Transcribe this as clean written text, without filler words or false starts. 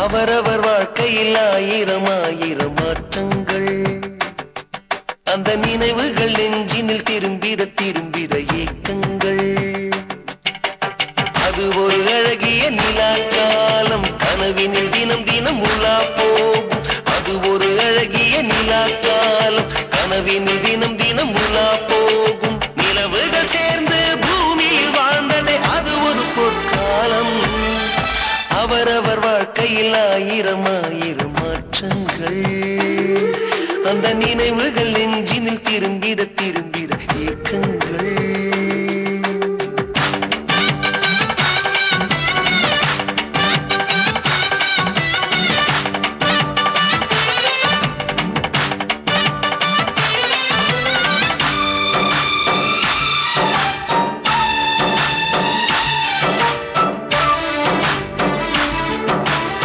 அவரவர் வாழ்க்கையில் ஆயிரம் ஆயிரம் மாற்றங்கள் அந்த நினைவுகள் நெஞ்சினில் திரும்பிட திரும்பிட ஏக்கங்கள் அது ஒரு அழகிய நிலா காலம் கனவினில் தினம் தினம் உலா போகும் அது ஒரு அழகிய நிலா காலம் கனவினில் தினம் தினம் உலா போகும் நிலவுகள் சேர்ந்து பூமியில் வாழ்ந்ததே அது ஒரு பொற்காலம் அவரவர் வாழ்க்கையில் ஆயிரம் ஆயிரம் மாற்றங்கள் அந்த நினைவுகள் நெஞ்சினில் திரும்பிட திரும்பிட ஏக்கங்கள்